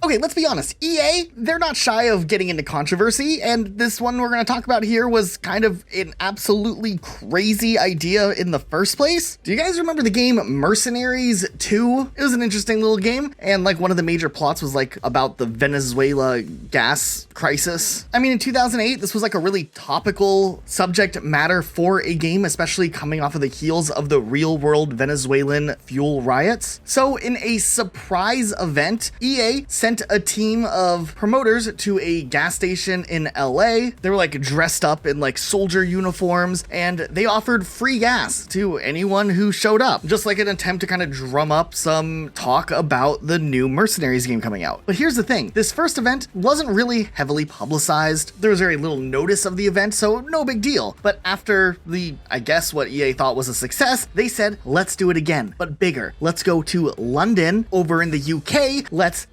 Okay, let's be honest. EA, they're not shy of getting into controversy, and this one we're going to talk about here was kind of an absolutely crazy idea in the first place. Do you guys remember the game Mercenaries 2? It was an interesting little game, and like one of the major plots was like about the Venezuela gas crisis. I mean, in 2008, this was like a really topical subject matter for a game, especially coming off of the heels of the real-world Venezuelan fuel riots. So in a surprise event, EA sent a team of promoters to a gas station in LA. They were like dressed up in like soldier uniforms, and they offered free gas to anyone who showed up, just like an attempt to kind of drum up some talk about the new Mercenaries game coming out. But here's the thing, this first event wasn't really heavily publicized. There was very little notice of the event, so no big deal. But after the, I guess what EA thought was a success, they said, let's do it again, but bigger. Let's go to London over in the UK. Let's,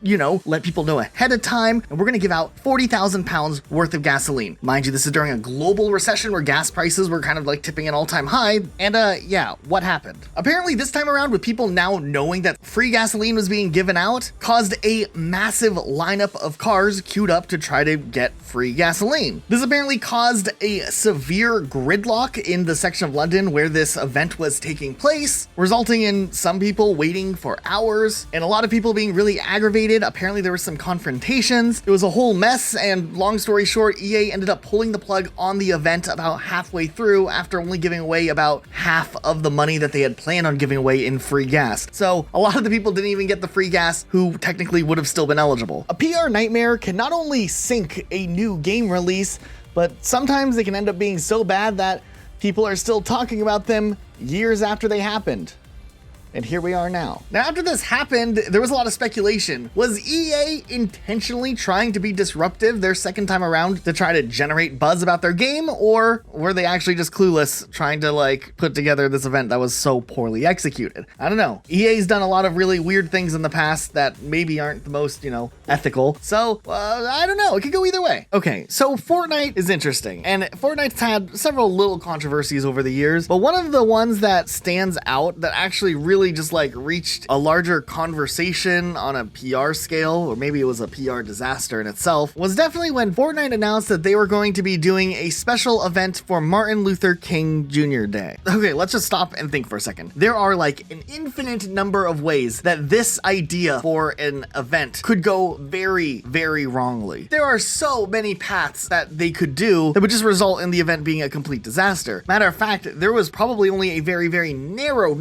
let people know ahead of time, and we're gonna give out 40,000 pounds worth of gasoline. Mind you, this is during a global recession where gas prices were kind of like tipping an all-time high, and yeah, what happened? Apparently this time around, with people now knowing that free gasoline was being given out, caused a massive lineup of cars queued up to try to get free gasoline. This apparently caused a severe gridlock in the section of London where this event was taking place, resulting in some people waiting for hours, and a lot of people being really aggravated. Apparently there were some confrontations. It was a whole mess, and long story short, EA ended up pulling the plug on the event about halfway through after only giving away about half of the money that they had planned on giving away in free gas. So a lot of the people didn't even get the free gas who technically would have still been eligible. A PR nightmare can not only sink a new game release, but sometimes they can end up being so bad that people are still talking about them years after they happened. And here we are now. Now, after this happened, there was a lot of speculation. Was EA intentionally trying to be disruptive their second time around to try to generate buzz about their game? Or were they actually just clueless, trying to like put together this event that was so poorly executed? I don't know. EA's done a lot of really weird things in the past that maybe aren't the most, ethical. So, I don't know. It could go either way. Okay, so Fortnite is interesting. And Fortnite's had several little controversies over the years, but one of the ones that stands out that actually really just like reached a larger conversation on a PR scale, or maybe it was a PR disaster in itself, was definitely when Fortnite announced that they were going to be doing a special event for Martin Luther King Jr. Day. Okay, let's just stop and think for a second. There are like an infinite number of ways that this idea for an event could go very, very wrongly. There are so many paths that they could do that would just result in the event being a complete disaster. Matter of fact, there was probably only a very, very narrow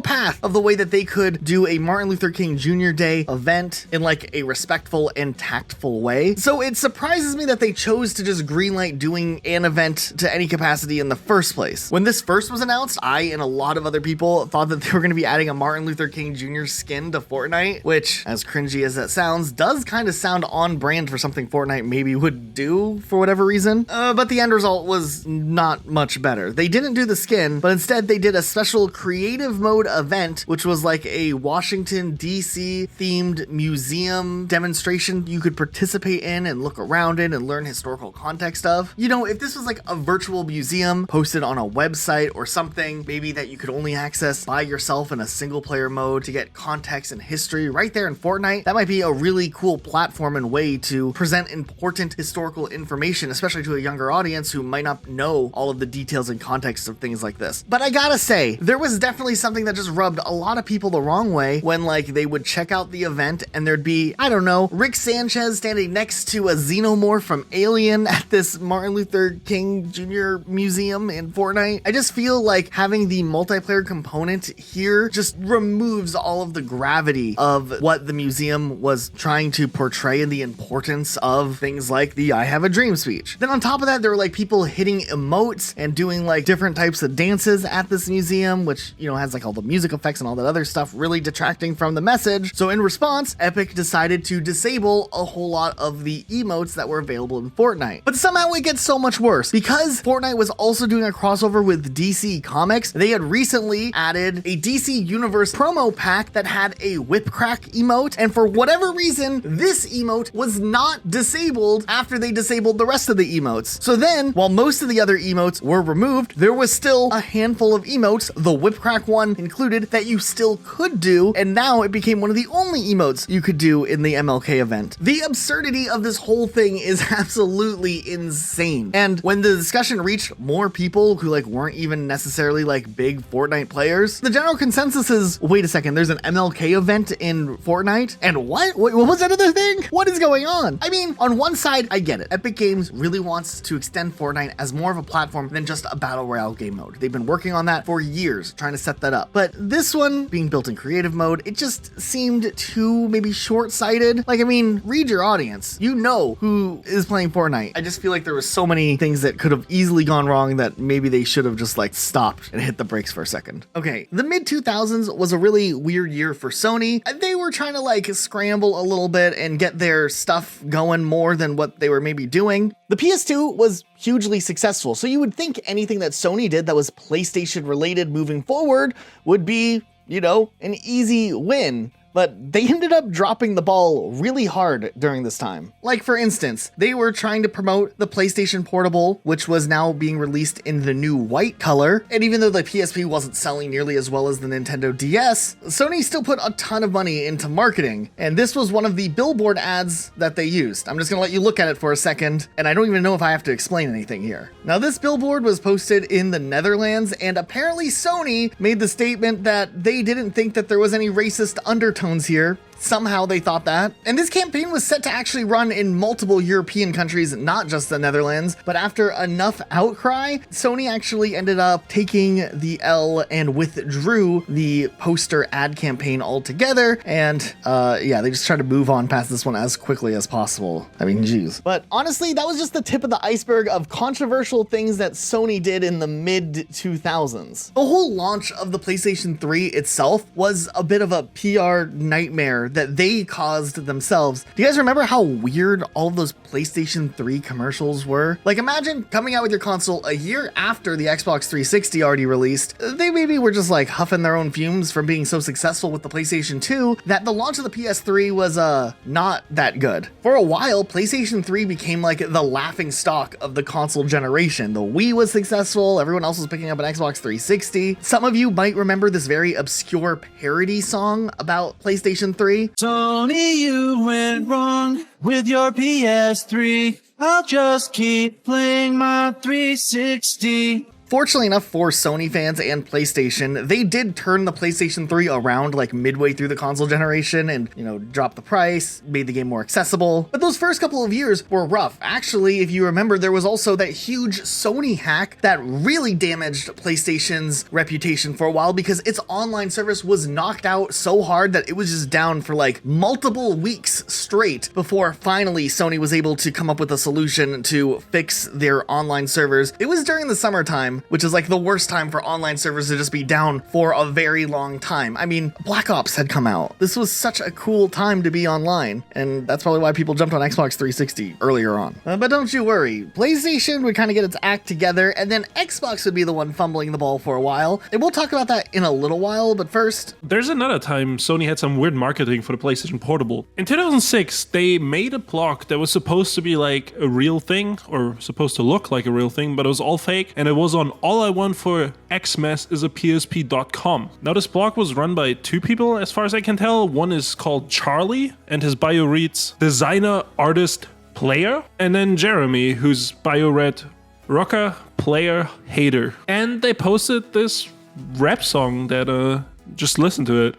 path of the way that they could do a Martin Luther King Jr. Day event in like a respectful and tactful way. So it surprises me that they chose to just greenlight doing an event to any capacity in the first place. When this first was announced, I and a lot of other people thought that they were going to be adding a Martin Luther King Jr. skin to Fortnite, which, as cringy as that sounds, does kind of sound on brand for something Fortnite maybe would do for whatever reason. But the end result was not much better. They didn't do the skin, but instead they did a special creative mode event, which was like a Washington, D.C. themed museum demonstration you could participate in and look around in and learn historical context of. If this was like a virtual museum posted on a website or something, maybe that you could only access by yourself in a single player mode to get context and history right there in Fortnite, that might be a really cool platform and way to present important historical information, especially to a younger audience who might not know all of the details and context of things like this. But I gotta say, there was definitely something that just rubbed a lot of people the wrong way when like they would check out the event and there'd be, I don't know, Rick Sanchez standing next to a xenomorph from Alien at this Martin Luther King Jr. museum in Fortnite. I just feel like having the multiplayer component here just removes all of the gravity of what the museum was trying to portray and the importance of things like the I Have a Dream speech. Then on top of that, there were like people hitting emotes and doing like different types of dances at this museum, which, has like all the music effects and all that other stuff, really detracting from the message. So in response, Epic decided to disable a whole lot of the emotes that were available in Fortnite. But somehow it gets so much worse. Because Fortnite was also doing a crossover with DC Comics, they had recently added a DC Universe promo pack that had a whip crack emote, and for whatever reason, this emote was not disabled after they disabled the rest of the emotes. So then, while most of the other emotes were removed, there was still a handful of emotes, the whip crack one included, that that you still could do, and now it became one of the only emotes you could do in the MLK event. The absurdity of this whole thing is absolutely insane. And when the discussion reached more people who like weren't even necessarily like big Fortnite players, the general consensus is, wait a second, there's an MLK event in Fortnite? And what was that other thing? What is going on? I mean, on one side, I get it. Epic Games really wants to extend Fortnite as more of a platform than just a battle royale game mode. They've been working on that for years, trying to set that up. But this one, being built in creative mode, it just seemed too maybe short-sighted. Like, I mean, read your audience. You know who is playing Fortnite. I just feel like there was so many things that could have easily gone wrong that maybe they should have just like stopped and hit the brakes for a second. Okay, the mid-2000s was a really weird year for Sony. They were trying to like scramble a little bit and get their stuff going more than what they were maybe doing. The PS2 was hugely successful, so you would think anything that Sony did that was PlayStation related moving forward would be, you know, an easy win. But they ended up dropping the ball really hard during this time. Like, for instance, they were trying to promote the PlayStation Portable, which was now being released in the new white color. And even though the PSP wasn't selling nearly as well as the Nintendo DS, Sony still put a ton of money into marketing. And this was one of the billboard ads that they used. I'm just gonna let you look at it for a second, and I don't even know if I have to explain anything here. Now, this billboard was posted in the Netherlands, and apparently Sony made the statement that they didn't think that there was any racist undertones here. Somehow they thought that. And this campaign was set to actually run in multiple European countries, not just the Netherlands. But after enough outcry, Sony actually ended up taking the L and withdrew the poster ad campaign altogether. And yeah, they just tried to move on past this one as quickly as possible. I mean, geez. But honestly, that was just the tip of the iceberg of controversial things that Sony did in the mid-2000s. The whole launch of the PlayStation 3 itself was a bit of a PR nightmare that they caused themselves. Do you guys remember how weird all of those PlayStation 3 commercials were? Like, imagine coming out with your console a year after the Xbox 360 already released. They maybe were just like huffing their own fumes from being so successful with the PlayStation 2 that the launch of the PS3 was not that good. For a while, PlayStation 3 became like the laughing stock of the console generation. The Wii was successful, everyone else was picking up an Xbox 360. Some of you might remember this very obscure parody song about PlayStation 3. Sony, you went wrong with your PS3. I'll just keep playing my 360. Fortunately enough for Sony fans and PlayStation, they did turn the PlayStation 3 around like midway through the console generation and, you know, dropped the price, made the game more accessible. But those first couple of years were rough. Actually, if you remember, there was also that huge Sony hack that really damaged PlayStation's reputation for a while because its online service was knocked out so hard that it was just down for like multiple weeks straight before finally Sony was able to come up with a solution to fix their online servers. It was during the summertime, which is like the worst time for online servers to just be down for a very long time. I mean, Black Ops had come out. This was such a cool time to be online, and that's probably why people jumped on Xbox 360 earlier on. But don't you worry, PlayStation would kind of get its act together, and then Xbox would be the one fumbling the ball for a while. And we'll talk about that in a little while, but first... There's another time Sony had some weird marketing for the PlayStation Portable. In 2006, they made a block that was supposed to be like a real thing, or supposed to look like a real thing, but it was all fake, and it was on All I Want for Xmas is a PSP.com. Now, this blog was run by two people, as far as I can tell. One is called Charlie, and his bio reads designer, artist, player. And then Jeremy, whose bio read rocker, player, hater. And they posted this rap song that, just listen to it.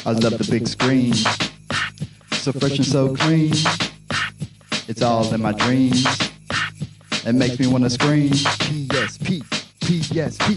I love the big screen, so fresh and so clean. It's all in my dreams. It makes me want to scream. PSP, PSP,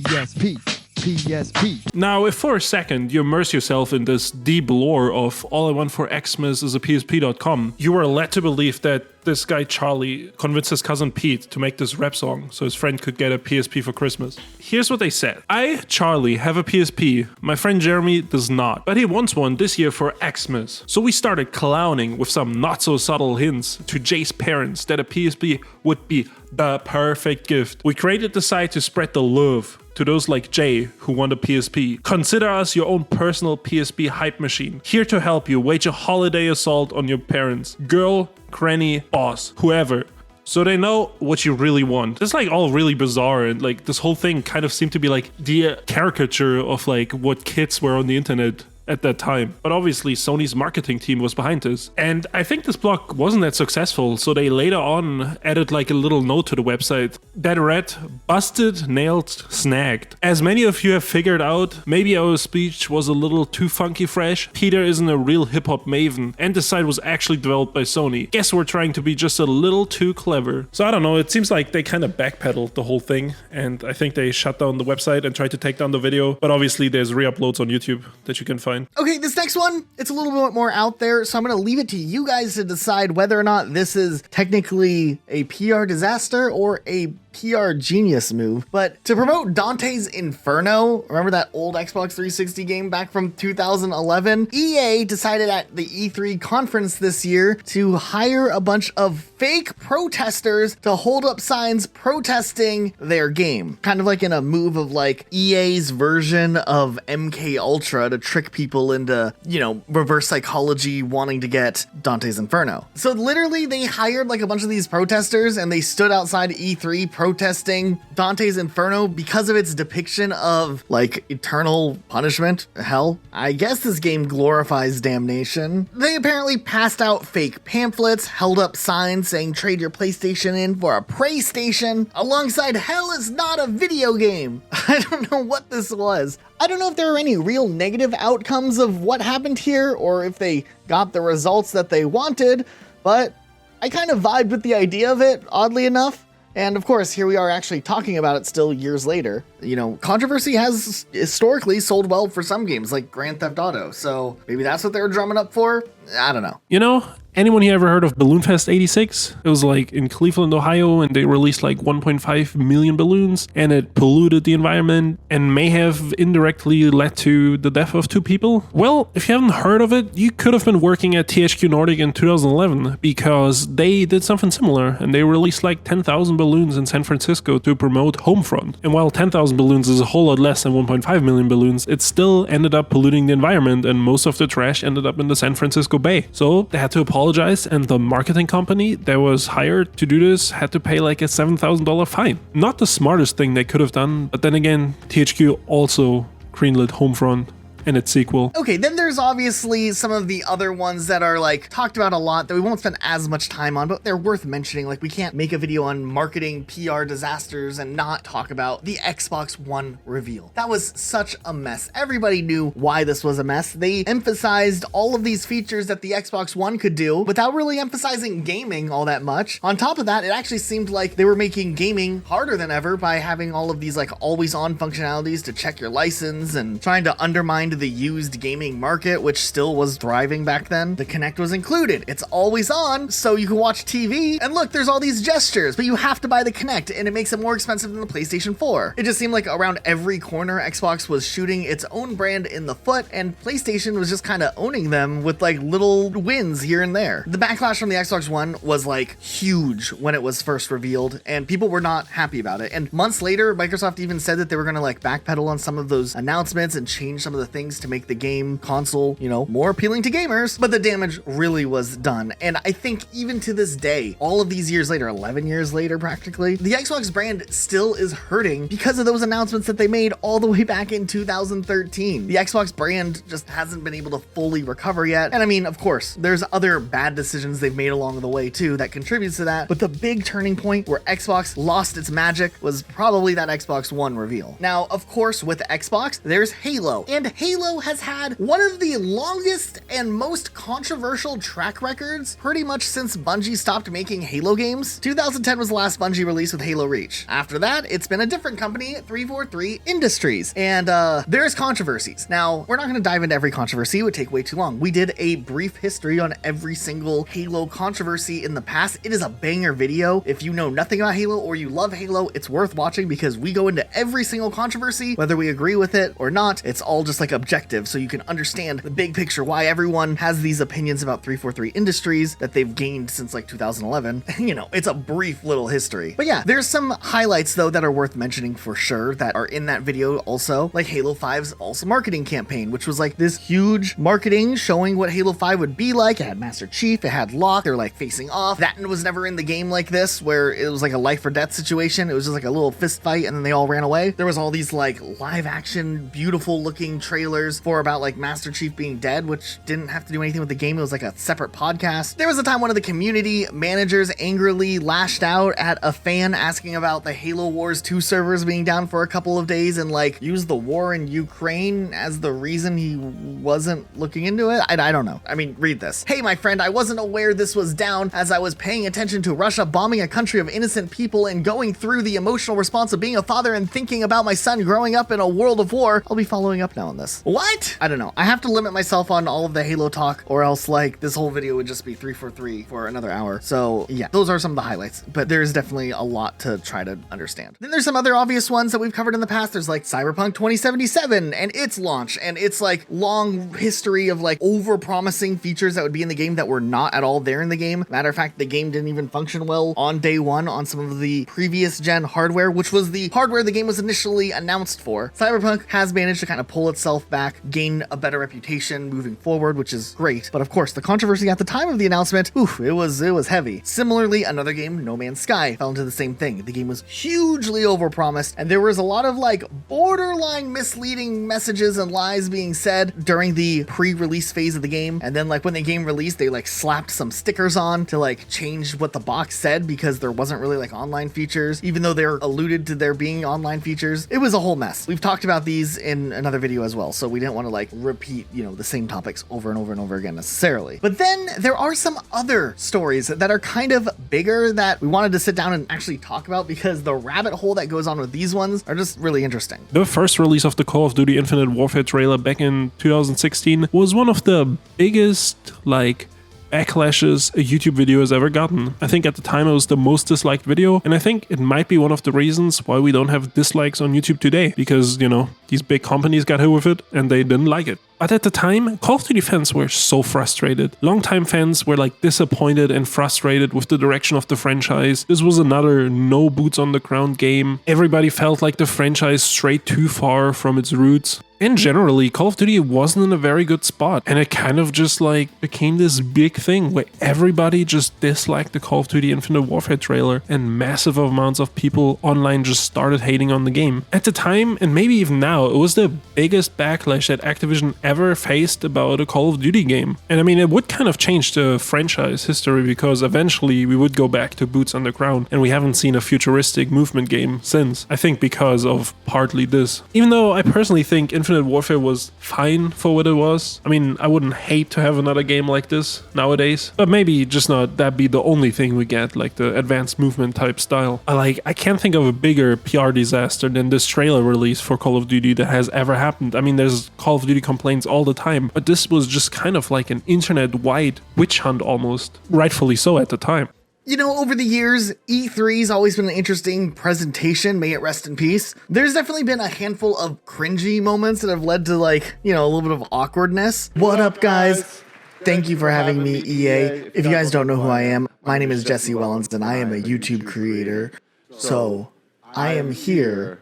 PSP, PSP. Now, if for a second you immerse yourself in this deep lore of All I Want for Xmas is a PSP.com, you are led to believe that this guy Charlie convinced his cousin Pete to make this rap song so his friend could get a PSP for Christmas. Here's what they said. I, Charlie, have a PSP. My friend Jeremy does not, but he wants one this year for Xmas. So we started clowning with some not so subtle hints to Jay's parents that a PSP would be the perfect gift. We created the site to spread the love to those like Jay who want a PSP. Consider us your own personal PSP hype machine, here to help you wage a holiday assault on your parents. Girl, granny, boss, whoever. So they know what you really want. It's like all really bizarre, and like this whole thing kind of seemed to be like the caricature of like what kids were on the internet at that time. But obviously Sony's marketing team was behind this. And I think this block wasn't that successful, so they later on added like a little note to the website that read, "Busted, nailed, snagged." As many of you have figured out, maybe our speech was a little too funky fresh. Peter isn't a real hip-hop maven, and the site was actually developed by Sony. Guess we're trying to be just a little too clever. So I don't know, it seems like they kind of backpedaled the whole thing, and I think they shut down the website and tried to take down the video, but obviously there's re-uploads on YouTube that you can find. Okay, this next one, it's a little bit more out there, so I'm going to leave it to you guys to decide whether or not this is technically a PR disaster or a PR genius move. But to promote Dante's Inferno, remember that old Xbox 360 game back from 2011? EA decided at the E3 conference this year to hire a bunch of fake protesters to hold up signs protesting their game. Kind of like in a move of like EA's version of MK Ultra to trick people into, you know, reverse psychology wanting to get Dante's Inferno. So literally they hired like a bunch of these protesters and they stood outside E3 protesting Dante's Inferno because of its depiction of like eternal punishment, hell. I guess this game glorifies damnation. They apparently passed out fake pamphlets, held up signs saying trade your PlayStation in for a Prey Station, alongside hell is not a video game. I don't know what this was. I don't know if there are any real negative outcomes of what happened here or if they got the results that they wanted, but I kind of vibed with the idea of it, oddly enough. And of course, here we are actually talking about it still years later. You know, Controversy has historically sold well for some games like Grand Theft Auto, so maybe that's what they were drumming up for? I don't know. You know, anyone here ever heard of Balloon Fest 86? It was like in Cleveland, Ohio, and they released like 1.5 million balloons, and it polluted the environment and may have indirectly led to the death of 2 people. Well, if you haven't heard of it, you could have been working at THQ Nordic in 2011 because they did something similar, and they released like 10,000 balloons in San Francisco to promote Homefront. And while 10,000 balloons is a whole lot less than 1.5 million balloons, it still ended up polluting the environment, and most of the trash ended up in the San Francisco Bay. So they had to apologize, and the marketing company that was hired to do this had to pay like a $7,000 fine. Not the smartest thing they could have done, but then again, THQ also greenlit Homefront and its sequel. Okay, then there's obviously some of the other ones that are like talked about a lot that we won't spend as much time on, but they're worth mentioning. Like we can't make a video on marketing PR disasters and not talk about the Xbox One reveal. That was such a mess. Everybody knew why this was a mess. They emphasized all of these features that the Xbox One could do without really emphasizing gaming all that much. On top of that, it actually seemed like they were making gaming harder than ever by having all of these like always on functionalities to check your license and trying to undermine the used gaming market, which still was thriving back then. The Kinect was included. It's always on, so you can watch TV. And look, there's all these gestures, but you have to buy the Kinect, and it makes it more expensive than the PlayStation 4. It just seemed like around every corner, Xbox was shooting its own brand in the foot, and PlayStation was just kind of owning them with like little wins here and there. The backlash from the Xbox One was like huge when it was first revealed, and people were not happy about it. And months later, Microsoft even said that they were going to like backpedal on some of those announcements and change some of the things to make the game console, you know, more appealing to gamers, but the damage really was done. And I think even to this day, all of these years later, 11 years later practically, the Xbox brand still is hurting because of those announcements that they made all the way back in 2013. The Xbox brand just hasn't been able to fully recover yet. And I mean, of course, there's other bad decisions they've made along the way too that contributes to that, but the big turning point where Xbox lost its magic was probably that Xbox One reveal. Now, of course, with Xbox, there's Halo, and Halo has had one of the longest and most controversial track records pretty much since Bungie stopped making Halo games. 2010 was the last Bungie release with Halo Reach. After that, it's been a different company, 343 Industries, and there's controversies. Now, we're not going to dive into every controversy, it would take way too long. We did a brief history on every single Halo controversy in the past. It is a banger video. If you know nothing about Halo or you love Halo, it's worth watching because we go into every single controversy, whether we agree with it or not. It's all just like a objective so you can understand the big picture, why everyone has these opinions about 343 Industries that they've gained since like 2011. You know, it's a brief little history. But yeah, there's some highlights though that are worth mentioning for sure that are in that video also, like Halo 5's also marketing campaign, which was like this huge marketing showing what Halo 5 would be like. It had Master Chief, it had Locke, they're like facing off. That was never in the game like this, where it was like a life or death situation. It was just like a little fist fight and then they all ran away. There was all these like live action, beautiful looking trailers for about like Master Chief being dead, which didn't have to do anything with the game. It was like a separate podcast. There was a time one of the community managers angrily lashed out at a fan asking about the Halo Wars 2 servers being down for a couple of days and like used the war in Ukraine as the reason he wasn't looking into it. I don't know. I mean, read this. Hey, my friend, I wasn't aware this was down as I was paying attention to Russia bombing a country of innocent people and going through the emotional response of being a father and thinking about my son growing up in a world of war. I'll be following up now on this. What? I don't know. I have to limit myself on all of the Halo talk or else like this whole video would just be 343 for another hour. So yeah, those are some of the highlights, but there's definitely a lot to try to understand. Then there's some other obvious ones that we've covered in the past. There's like Cyberpunk 2077 and its launch and its like long history of like over promising features that would be in the game that were not at all there in the game. Matter of fact, the game didn't even function well on day one on some of the previous gen hardware, which was the hardware the game was initially announced for. Cyberpunk has managed to kind of pull itself back, gain a better reputation moving forward, which is great. But of course, the controversy at the time of the announcement, it was heavy. Similarly, another game, No Man's Sky, fell into the same thing. The game was hugely overpromised, and there was a lot of like borderline misleading messages and lies being said during the pre-release phase of the game. And then like when the game released, they like slapped some stickers on to like change what the box said because there wasn't really like online features, even though they're alluded to there being online features. It was a whole mess. We've talked about these in another video as well, so we didn't want to like repeat, you know, the same topics over and over and over again necessarily. But then there are some other stories that are kind of bigger that we wanted to sit down and actually talk about because the rabbit hole that goes on with these ones are just really interesting. The first release of the Call of Duty Infinite Warfare trailer back in 2016 was one of the biggest, like, backlashes a YouTube video has ever gotten. I think at the time it was the most disliked video, and I think it might be one of the reasons why we don't have dislikes on YouTube today, because, you know, these big companies got hit with it and they didn't like it. But at the time, Call of Duty fans were so frustrated. Longtime fans were like disappointed and frustrated with the direction of the franchise. This was another no boots on the ground game. Everybody felt like the franchise strayed too far from its roots. And generally, Call of Duty wasn't in a very good spot. And it kind of just like became this big thing where everybody just disliked the Call of Duty Infinite Warfare trailer and massive amounts of people online just started hating on the game. At the time, and maybe even now, it was the biggest backlash that Activision ever faced about a Call of Duty game. And I mean, it would kind of change the franchise history because eventually we would go back to boots on the ground and we haven't seen a futuristic movement game since. I think because of partly this. Even though I personally think Infinite Warfare was fine for what it was. I mean, I wouldn't hate to have another game like this nowadays, but maybe just not that be the only thing we get, like the advanced movement type style. I can't think of a bigger PR disaster than this trailer release for Call of Duty that has ever happened. I mean, there's Call of Duty complaints all the time, but this was just kind of like an internet-wide witch hunt almost, rightfully so at the time. You know, over the years, E3's always been an interesting presentation, may it rest in peace. There's definitely been a handful of cringy moments that have led to like, you know, a little bit of awkwardness. What up, guys? Thank you for having me, EA. If you guys don't know who I am, my name is Jesse Wellens and I am a YouTube creator. So I am here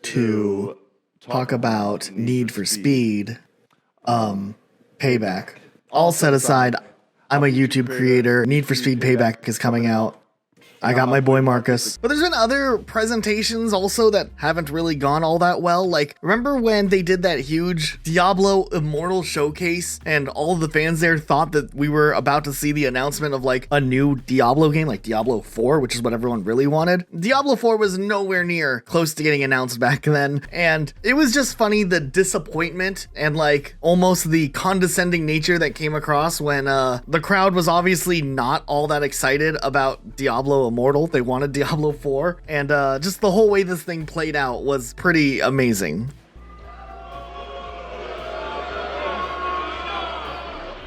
to talk about Need for Speed, Payback. All set aside, I'm a YouTube creator. Need for Speed Payback is coming out. I got my boy Marcus. But there's been other presentations also that haven't really gone all that well. Like, remember when they did that huge Diablo Immortal showcase and all of the fans there thought that we were about to see the announcement of like a new Diablo game, like Diablo 4, which is what everyone really wanted? Diablo 4 was nowhere near close to getting announced back then. And it was just funny, the disappointment and like almost the condescending nature that came across when the crowd was obviously not all that excited about Diablo Immortal. They wanted Diablo 4, and just the whole way this thing played out was pretty amazing.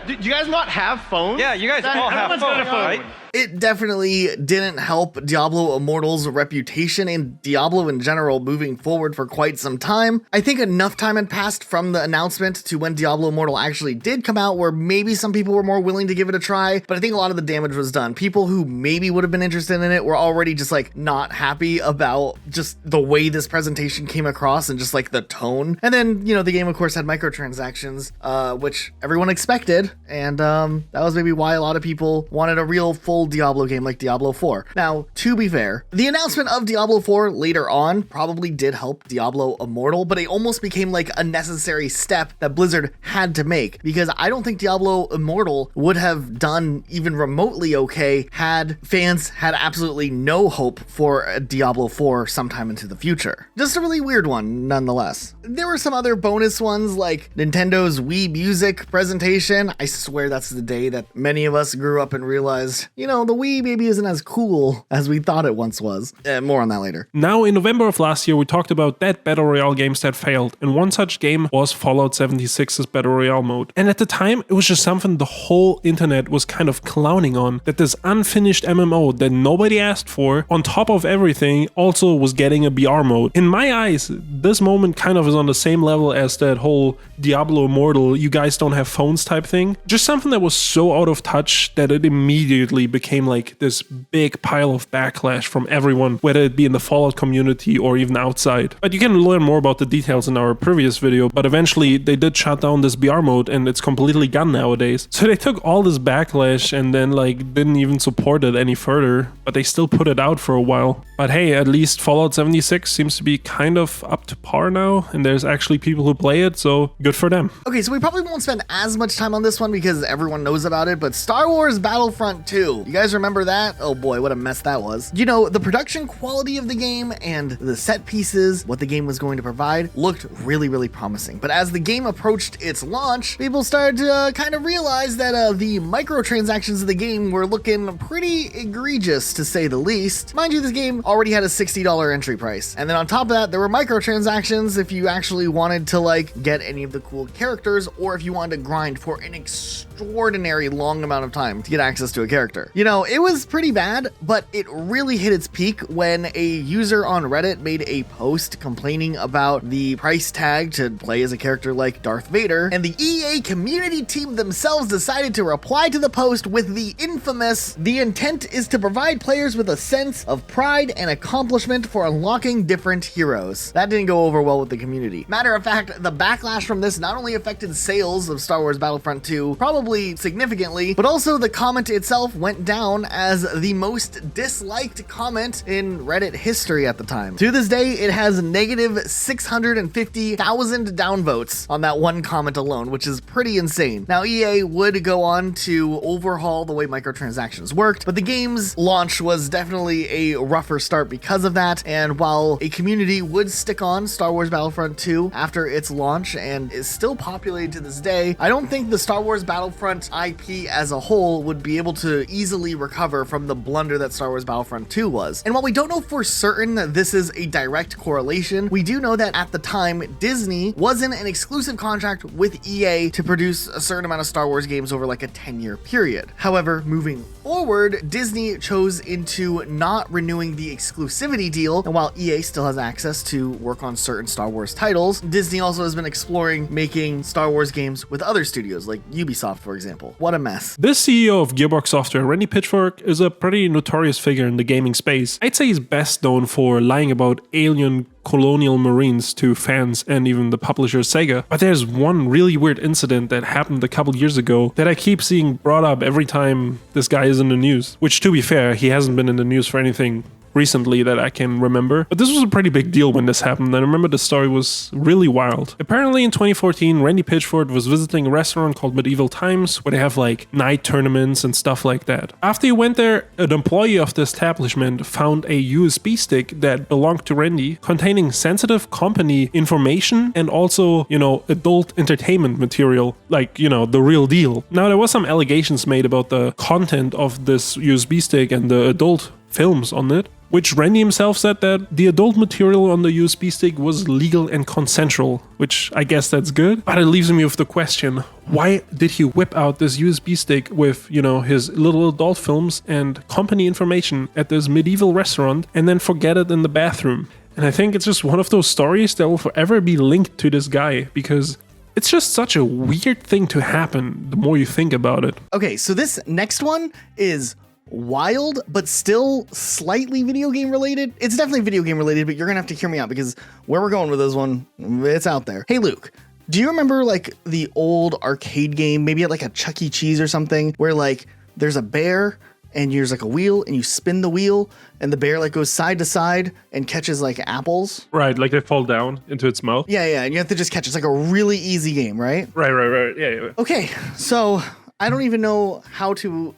Do you guys not have phones? Yeah, you guys all have phones, right? It definitely didn't help Diablo Immortal's reputation and Diablo in general moving forward for quite some time. I think enough time had passed from the announcement to when Diablo Immortal actually did come out where maybe some people were more willing to give it a try, but I think a lot of the damage was done. People who maybe would have been interested in it were already just like not happy about just the way this presentation came across and just like the tone. And then, you know, the game of course had microtransactions, which everyone expected, and that was maybe why a lot of people wanted a real full Diablo game like Diablo 4. Now, to be fair, the announcement of Diablo 4 later on probably did help Diablo Immortal, but it almost became like a necessary step that Blizzard had to make, because I don't think Diablo Immortal would have done even remotely okay had fans had absolutely no hope for a Diablo 4 sometime into the future. Just a really weird one, nonetheless. There were some other bonus ones like Nintendo's Wii Music presentation. I swear that's the day that many of us grew up and realized, you know, the Wii maybe isn't as cool as we thought it once was. More on that later. Now, in November of last year, we talked about dead Battle Royale games that failed, and one such game was Fallout 76's Battle Royale mode. And at the time, it was just something the whole internet was kind of clowning on, that this unfinished MMO that nobody asked for, on top of everything, also was getting a BR mode. In my eyes, this moment kind of is on the same level as that whole Diablo Immortal, you guys don't have phones type thing. Just something that was so out of touch that it immediately became like this big pile of backlash from everyone, whether it be in the Fallout community or even outside. But you can learn more about the details in our previous video, but eventually they did shut down this BR mode and it's completely gone nowadays. So they took all this backlash and then like didn't even support it any further, but they still put it out for a while. But hey, at least Fallout 76 seems to be kind of up to par now, and there's actually people who play it, so good for them. Okay, so we probably won't spend as much time on this one because everyone knows about it, but Star Wars Battlefront 2, you guys remember that? Oh boy, what a mess that was. You know, the production quality of the game and the set pieces, what the game was going to provide, looked really, really promising. But as the game approached its launch, people started to kind of realize that the microtransactions of the game were looking pretty egregious, to say the least. Mind you, this game already had a $60 entry price. And then on top of that, there were microtransactions if you actually wanted to like get any of the cool characters, or if you wanted to grind for an extraordinary long amount of time to get access to a character. You know, it was pretty bad, but it really hit its peak when a user on Reddit made a post complaining about the price tag to play as a character like Darth Vader, and the EA community team themselves decided to reply to the post with the infamous, "The intent is to provide players with a sense of pride and accomplishment for unlocking different heroes." That didn't go over well with the community. Matter of fact, the backlash from this not only affected sales of Star Wars Battlefront 2 probably significantly, but also the comment itself went down as the most disliked comment in Reddit history at the time. To this day, it has negative 650,000 downvotes on that one comment alone, which is pretty insane. Now, EA would go on to overhaul the way microtransactions worked, but the game's launch was definitely a rougher start because of that, and while a community would stick on Star Wars Battlefront 2 after its launch and is still populated to this day, I don't think the Star Wars Battlefront IP as a whole would be able to easily recover from the blunder that Star Wars Battlefront 2 was. And while we don't know for certain that this is a direct correlation, we do know that at the time, Disney was in an exclusive contract with EA to produce a certain amount of Star Wars games over like a 10-year period. However, moving forward, Disney chose into not renewing the exclusivity deal, and while EA still has access to work on certain Star Wars titles, Disney also has been exploring making Star Wars games with other studios, like Ubisoft, for example. What a mess. This CEO of Gearbox Software, Randy Pitchfork, is a pretty notorious figure in the gaming space. I'd say he's best known for lying about alien colonial marines to fans and even the publisher Sega. But there's one really weird incident that happened a couple years ago that I keep seeing brought up every time this guy is in the news. Which, to be fair, he hasn't been in the news for anything recently that I can remember. But this was a pretty big deal when this happened. I remember the story was really wild. Apparently in 2014, Randy Pitchford was visiting a restaurant called Medieval Times where they have like night tournaments and stuff like that. After he went there, an employee of the establishment found a USB stick that belonged to Randy containing sensitive company information and also, you know, adult entertainment material, like, you know, the real deal. Now, there was some allegations made about the content of this USB stick and the adult films on it, which Randy himself said that the adult material on the USB stick was legal and consensual, which I guess that's good. But it leaves me with the question, why did he whip out this USB stick with, his little adult films and company information at this medieval restaurant and then forget it in the bathroom? And I think it's just one of those stories that will forever be linked to this guy, because it's just such a weird thing to happen the more you think about it. Okay, so this next one is wild, but still slightly video game related. It's definitely video game related, but you're gonna have to hear me out because where we're going with this one, it's out there. Hey, Luke, do you remember like the old arcade game, maybe at like a Chuck E. Cheese or something, where like there's a bear and there's like a wheel and you spin the wheel and the bear like goes side to side and catches like apples? Right, like they fall down into its mouth. Yeah, and you have to just catch it. It's like a really easy game, right? Right. Yeah. Okay, so I don't even know how to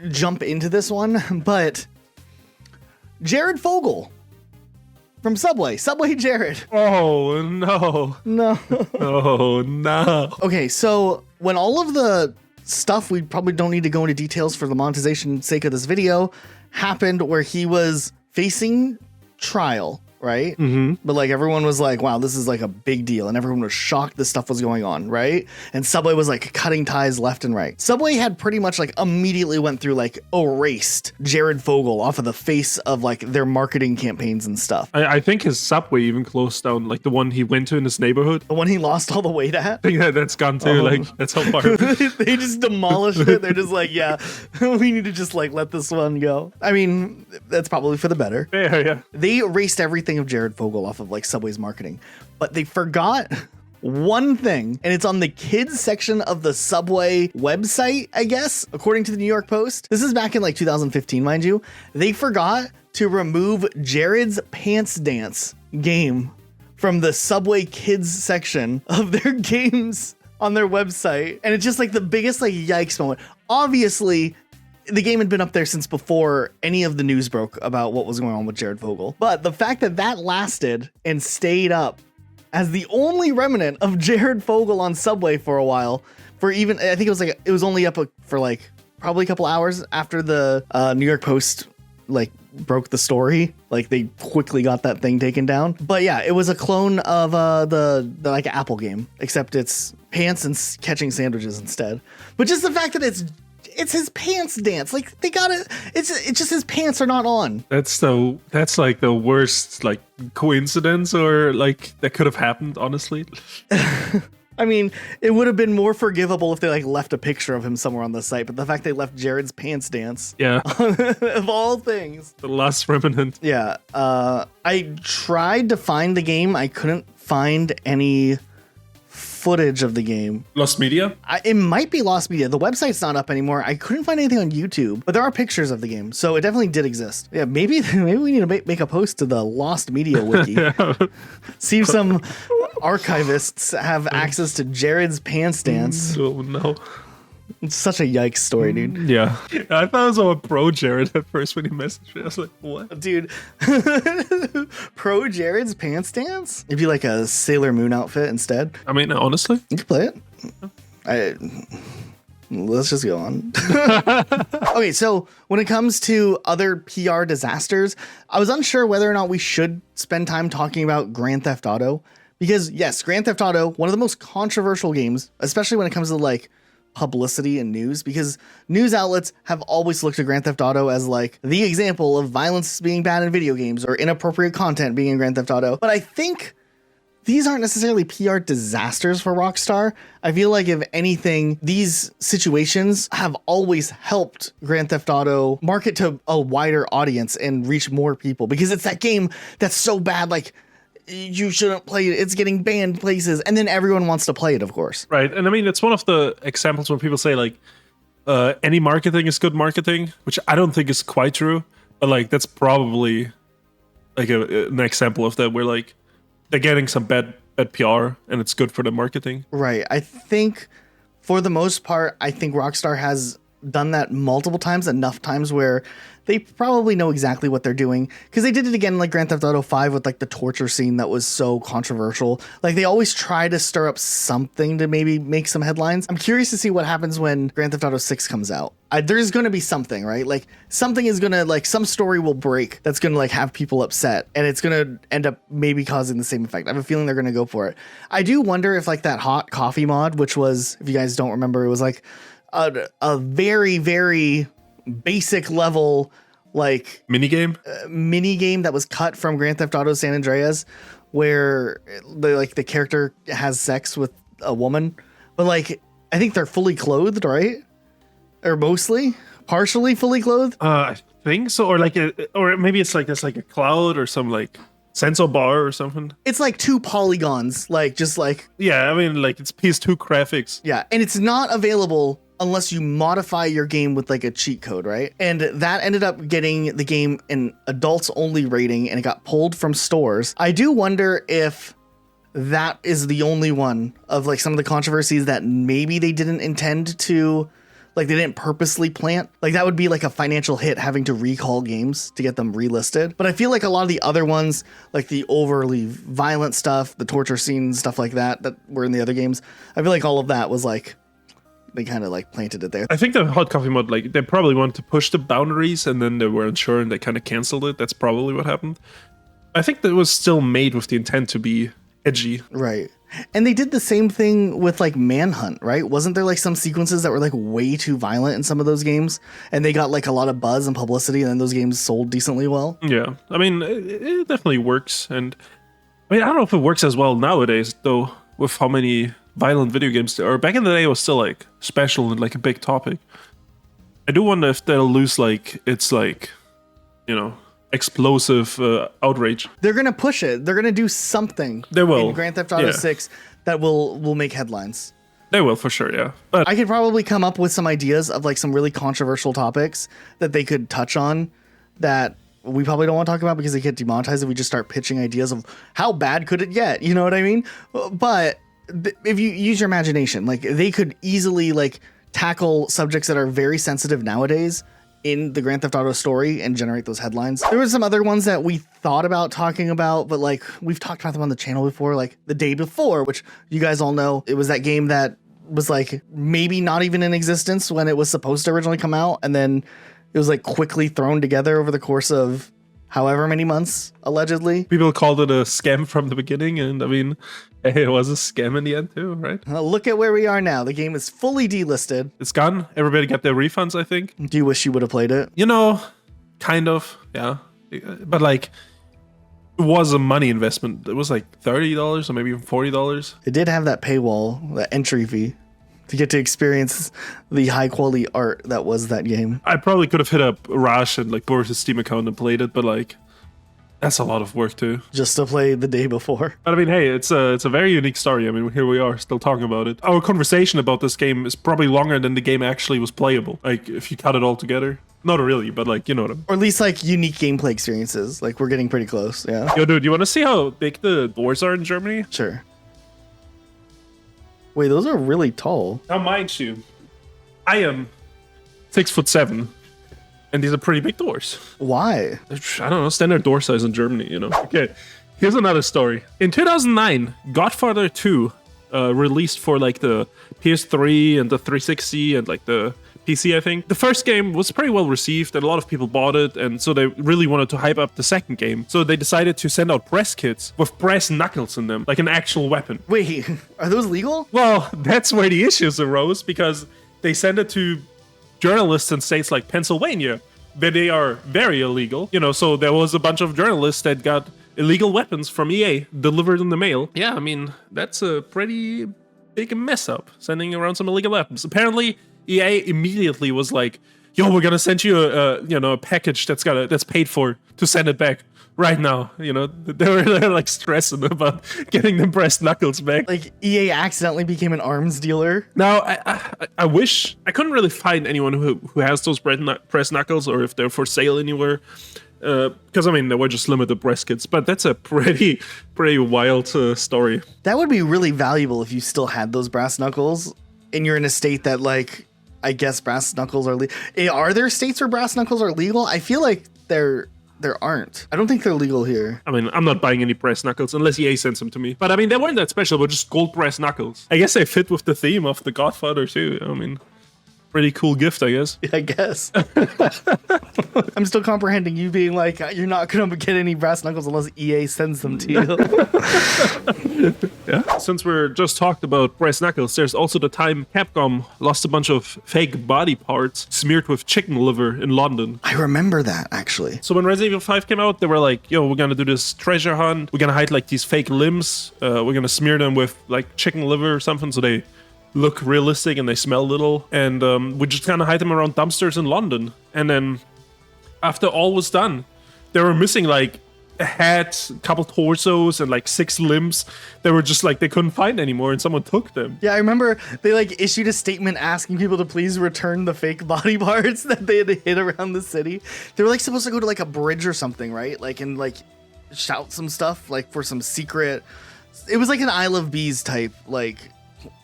jump into this one, but Jared Fogle from Subway Jared. Oh, no. No. Oh, no. Okay, so when all of the stuff, we probably don't need to go into details for the monetization sake of this video, happened where he was facing trial, right? Mm-hmm. But like everyone was like, wow, this is like a big deal. And everyone was shocked this stuff was going on, right? And Subway was like cutting ties left and right. Subway had pretty much like immediately went through like erased Jared Fogle off of the face of like their marketing campaigns and stuff. I think his Subway even closed down, like the one he went to in his neighborhood. The one he lost all the weight at? I think that's gone too. Like, that's how far. They just demolished it. They're just like, yeah, we need to just like let this one go. I mean, that's probably for the better. Yeah. They erased everything of Jared Fogle off of like Subway's marketing, but they forgot one thing, and it's on the kids section of the Subway website, I guess, according to the New York Post. This is back in like 2015, mind you. They forgot to remove Jared's Pants Dance game from the Subway kids section of their games on their website. And it's just like the biggest like yikes moment. Obviously, the game had been up there since before any of the news broke about what was going on with Jared Fogle. But the fact that that lasted and stayed up as the only remnant of Jared Fogle on Subway for a while, for even, I think it was only up for like probably a couple hours after the New York Post like broke the story. Like they quickly got that thing taken down. But yeah, it was a clone of the like Apple game, except it's pants and catching sandwiches instead. But just the fact that it's his pants dance. Like they got it. It's just his pants are not on. That's like the worst like coincidence or like that could have happened, honestly. I mean, it would have been more forgivable if they like left a picture of him somewhere on the site, but the fact they left Jared's pants dance. Yeah. Of all things. The last remnant. Yeah. I tried to find the game. I couldn't find any footage of the game. Lost media? It might be lost media. The website's not up anymore. I couldn't find anything on YouTube, but there are pictures of the game, so it definitely did exist. Yeah, maybe we need to make a post to the lost media wiki. See if some archivists have access to Jared's pants dance. Oh no. It's such a yikes story, dude. Yeah. I thought I was a pro Jared at first when he messaged me. I was like, what? Dude. Pro Jared's pants dance? It'd be like a Sailor Moon outfit instead. I mean, honestly. You can play it. Let's just go on. Okay, so when it comes to other PR disasters, I was unsure whether or not we should spend time talking about Grand Theft Auto. Because yes, Grand Theft Auto, one of the most controversial games, especially when it comes to like publicity and news, because news outlets have always looked at Grand Theft Auto as like the example of violence being bad in video games or inappropriate content being in Grand Theft Auto. But I think these aren't necessarily PR disasters for Rockstar. I feel like if anything, these situations have always helped Grand Theft Auto market to a wider audience and reach more people, because it's that game that's so bad, like you shouldn't play it. It's getting banned places. And then everyone wants to play it, of course. Right. And I mean, it's one of the examples when people say like, any marketing is good marketing, which I don't think is quite true. But like, that's probably like an example of that where like they're getting some bad PR and it's good for the marketing. Right. I think for the most part, I think Rockstar has done that multiple times, enough times where they probably know exactly what they're doing, because they did it again like Grand Theft Auto 5 with like the torture scene that was so controversial. Like they always try to stir up something to maybe make some headlines. I'm curious to see what happens when Grand Theft Auto 6 comes out. There's going to be something, right? Like something is going to, like some story will break that's going to like have people upset, and it's going to end up maybe causing the same effect. I have a feeling they're going to go for it. I do wonder if like that hot coffee mod, which was, if you guys don't remember, it was like a very, very basic level like mini game that was cut from Grand Theft Auto San Andreas, where the character has sex with a woman, but like I think they're fully clothed, right? Or mostly, partially fully clothed. I think so, or or maybe it's like a cloud or some like sensor bar or something. It's like 2 polygons, like just like yeah. I mean, like it's PS2 graphics. Yeah, and it's not available unless you modify your game with like a cheat code, right? And that ended up getting the game an adults only rating, and it got pulled from stores. I do wonder if that is the only one of like some of the controversies that maybe they didn't intend to, like they didn't purposely plant. Like that would be like a financial hit, having to recall games to get them relisted. But I feel like a lot of the other ones, like the overly violent stuff, the torture scenes, stuff like that were in the other games, I feel like all of that was like, they kind of like planted it there. I think the hot coffee mod, like they probably wanted to push the boundaries, and then they weren't sure and they kind of canceled it. That's probably what happened. I think that was still made with the intent to be edgy. Right. And they did the same thing with like Manhunt, right? Wasn't there like some sequences that were like way too violent in some of those games, and they got like a lot of buzz and publicity, and then those games sold decently well? Yeah. I mean, it definitely works. And I mean, I don't know if it works as well nowadays though, with how many violent video games there are. Back in the day, it was still like special and like a big topic. I do wonder if they'll lose like it's like, you know, explosive outrage. They're gonna push it. They're gonna do something. They will. In Grand Theft Auto 6 that will make headlines. They will for sure, yeah. But I could probably come up with some ideas of like some really controversial topics that they could touch on that we probably don't want to talk about because they get demonetized if we just start pitching ideas of how bad could it get. You know what I mean? But if you use your imagination, like they could easily like tackle subjects that are very sensitive nowadays in the Grand Theft Auto story and generate those headlines. There were some other ones that we thought about talking about, but like we've talked about them on the channel before, like The Day Before, which you guys all know. It was that game that was like maybe not even in existence when it was supposed to originally come out, and then it was like quickly thrown together over the course of however many months, allegedly. People called it a scam from the beginning, and I mean, it was a scam in the end too, right? Look at where we are now. The game is fully delisted. It's gone. Everybody got their refunds, I think. Do you wish you would have played it? You know, kind of, yeah. But like, it was a money investment. It was like $30 or maybe even $40. It did have that paywall, that entry fee, to get to experience the high quality art that was that game. I probably could have hit up Rash and like borrowed his Steam account and played it, but like, that's a lot of work too. Just to play The Day Before. But I mean, hey, it's a very unique story. I mean, here we are still talking about it. Our conversation about this game is probably longer than the game actually was playable. Like, if you cut it all together. Not really, but like, you know what I mean. Or at least like unique gameplay experiences. Like, we're getting pretty close, yeah. Yo, dude, you want to see how big the doors are in Germany? Sure. Wait, those are really tall. Now, mind you, I am 6'7", and these are pretty big doors. Why? I don't know, standard door size in Germany, you know. Okay, here's another story. In 2009, Godfather 2 released for like the PS3 and the 360 and like the PC, I think. The first game was pretty well received and a lot of people bought it, and so they really wanted to hype up the second game. So they decided to send out press kits with brass knuckles in them, like an actual weapon. Wait, are those legal? Well, that's where the issues arose, because they sent it to journalists in states like Pennsylvania, where they are very illegal. You know, so there was a bunch of journalists that got illegal weapons from EA delivered in the mail. Yeah, I mean, that's a pretty big mess up, sending around some illegal weapons. Apparently, EA immediately was like, yo, we're gonna send you a package that's paid for to send it back right now. You know, they're like stressing about getting the brass knuckles back. Like EA accidentally became an arms dealer. Now, I wish I couldn't really find anyone who has those brass knuckles, or if they're for sale anywhere. Because I mean, they were just limited press kits, but that's a pretty wild story. That would be really valuable if you still had those brass knuckles and you're in a state that like I guess brass knuckles are legal. Are there states where brass knuckles are legal? I feel like there aren't. I don't think they're legal here. I mean, I'm not buying any brass knuckles unless EA sends them to me. But I mean, they weren't that special, but just gold brass knuckles. I guess they fit with the theme of the Godfather too. I mean, pretty cool gift, I guess. I guess. I'm still comprehending you being like, you're not going to get any brass knuckles unless EA sends them to you. Yeah. Since we're just talked about brass knuckles, there's also the time Capcom lost a bunch of fake body parts smeared with chicken liver in London. I remember that, actually. So when Resident Evil 5 came out, they were like, yo, we're gonna do this treasure hunt. We're gonna hide like these fake limbs. We're gonna smear them with like chicken liver or something so they look realistic and they smell little. And we just kind of hide them around dumpsters in London. And then after all was done, they were missing like a head, a couple torsos, and like 6 limbs. They were just like, they couldn't find anymore and someone took them. Yeah, I remember they like issued a statement asking people to please return the fake body parts that they had hid around the city. They were like supposed to go to like a bridge or something, right? Like, and like shout some stuff like for some secret. It was like an I Love Bees type like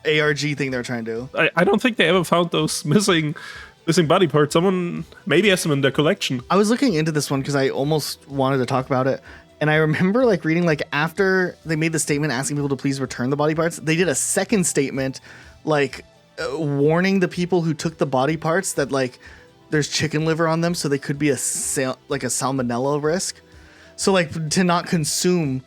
ARG thing they're trying to do. I don't think they ever found those missing body parts. Someone maybe has them in their collection. I was looking into this one because I almost wanted to talk about it. And I remember like reading like after they made the statement asking people to please return the body parts, they did a second statement like warning the people who took the body parts that like there's chicken liver on them, so they could be a salmonella risk. So like to not consume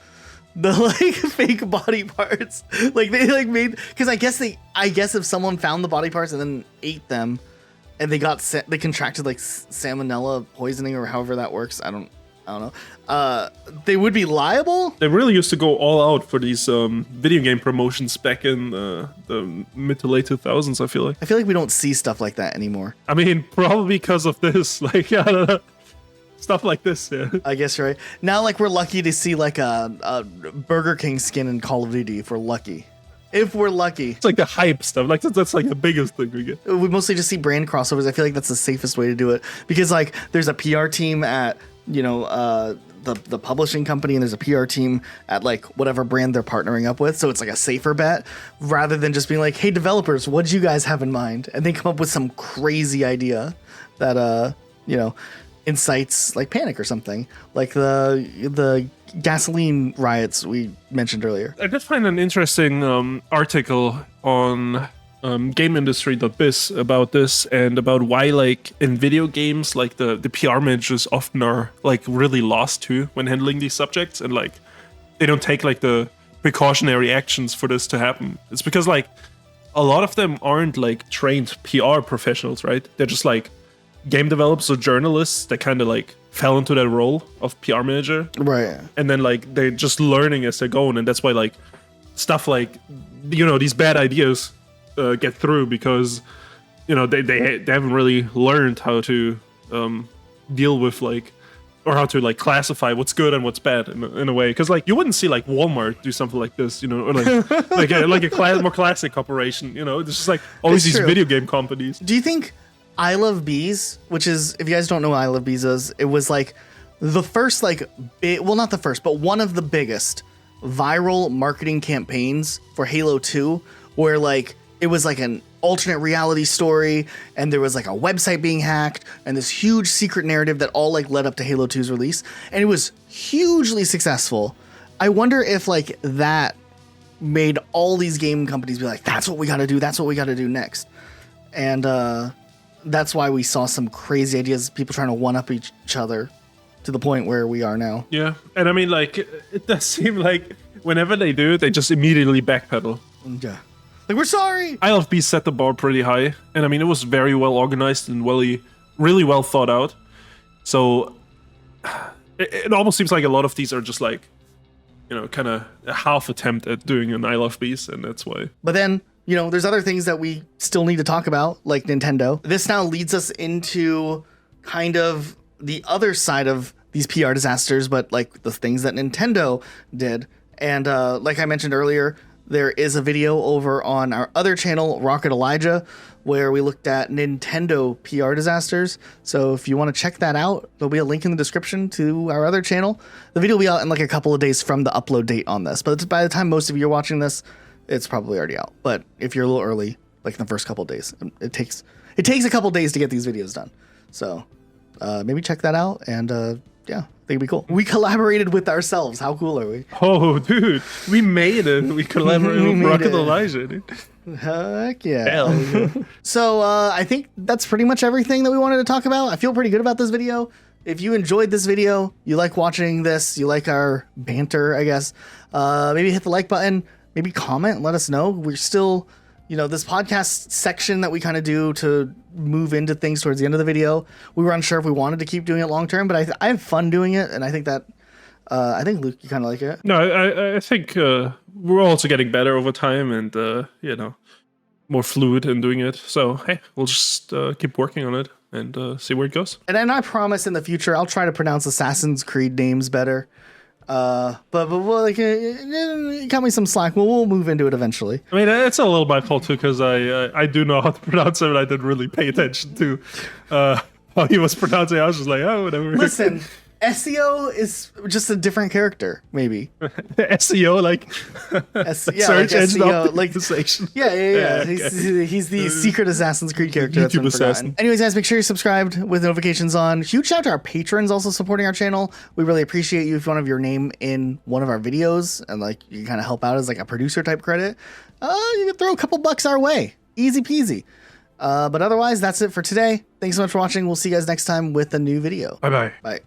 the like fake body parts. Like they like made, because I guess if someone found the body parts and then ate them and they contracted like salmonella poisoning or however that works, I don't know, they would be liable. They really used to go all out for these video game promotions back in the mid to late 2000s. I feel like we don't see stuff like that anymore. I mean, probably because of this, like, I don't know, stuff like this. Yeah, I guess you're right. Now, like, we're lucky to see like a Burger King skin in Call of Duty if we're lucky. If we're lucky. It's like the hype stuff. Like that's like the biggest thing we get. We mostly just see brand crossovers. I feel like that's the safest way to do it because like there's a PR team at, you know, the publishing company, and there's a PR team at like whatever brand they're partnering up with. So it's like a safer bet rather than just being like, hey, developers, what do you guys have in mind? And they come up with some crazy idea that, you know, incites like panic or something, like the gasoline riots we mentioned earlier. I did find an interesting article on GameIndustry.biz about this and about why, like, in video games, like the PR managers often are like really lost too when handling these subjects, and like they don't take like the precautionary actions for this to happen. It's because like a lot of them aren't like trained PR professionals, right? They're just like game developers or journalists that kind of like fell into that role of PR manager, right? And then like they're just learning as they're going, and that's why like stuff like, you know, these bad ideas get through because, you know, they haven't really learned how to deal with like, or how to like classify what's good and what's bad in a way. Because like you wouldn't see like Walmart do something like this, you know, or like a more classic corporation, you know. It's just like always these video game companies. Do you think I Love Bees, which is, if you guys don't know what I Love Bees is, it was like the first like well, not the first, but one of the biggest viral marketing campaigns for Halo 2, where like it was like an alternate reality story, and there was like a website being hacked, and this huge secret narrative that all like led up to Halo 2's release, and it was hugely successful. I wonder if like that made all these game companies be like, that's what we got to do. That's what we got to do next. And that's why we saw some crazy ideas, people trying to one up each other to the point where we are now. Yeah. And I mean, like, it does seem like whenever they do, they just immediately backpedal. Yeah. Like, we're sorry. I Love Bees set the bar pretty high. And I mean, it was very well organized and really well thought out. So it almost seems like a lot of these are just like, you know, kind of a half attempt at doing an I Love Bees, and that's why. But then, you know, there's other things that we still need to talk about, like Nintendo. This now leads us into kind of the other side of these PR disasters, but like the things that Nintendo did. And like I mentioned earlier, there is a video over on our other channel, Rocket Elijah, where we looked at Nintendo PR disasters. So if you want to check that out, there'll be a link in the description to our other channel. The video will be out in like a couple of days from the upload date on this. But by the time most of you are watching this, it's probably already out. But if you're a little early, like in the first couple of days, it takes It takes a couple days to get these videos done. So maybe check that out. And yeah, I think it'd be cool. We collaborated with ourselves. How cool are we? Oh, dude, we made it. We collaborated with made Rocket it. Elijah, dude. Heck yeah. Hell. So I think that's pretty much everything that we wanted to talk about. I feel pretty good about this video. If you enjoyed this video, you like watching this, you like our banter, I guess, maybe hit the like button, maybe comment, let us know. We're still, this podcast section that we kind of do to move into things towards the end of the video. We were unsure if we wanted to keep doing it long term, but I have fun doing it. And I think that, Luke, you kind of like it. No, I think we're also getting better over time and, more fluid in doing it. So, hey, we'll just keep working on it and see where it goes. And then I promise in the future, I'll try to pronounce Assassin's Creed names better. But we'll, cut me some slack. We'll move into it eventually. I mean, it's a little my fault too, because I do know how to pronounce it, and I didn't really pay attention to how he was pronouncing it. I was just like, oh, whatever. Listen, SEO is just a different character, maybe. SEO, like search engine optimization. Yeah. Okay. He's the secret Assassin's Creed character that's YouTube been forgotten. assassin. Anyways, guys, make sure you're subscribed with notifications on. Huge shout out to our patrons also supporting our channel. We really appreciate you if you want to have your name in one of our videos and you can kind of help out as a producer type credit. You can throw a couple bucks our way. Easy peasy. But otherwise, that's it for today. Thanks so much for watching. We'll see you guys next time with a new video. Bye-bye. Bye.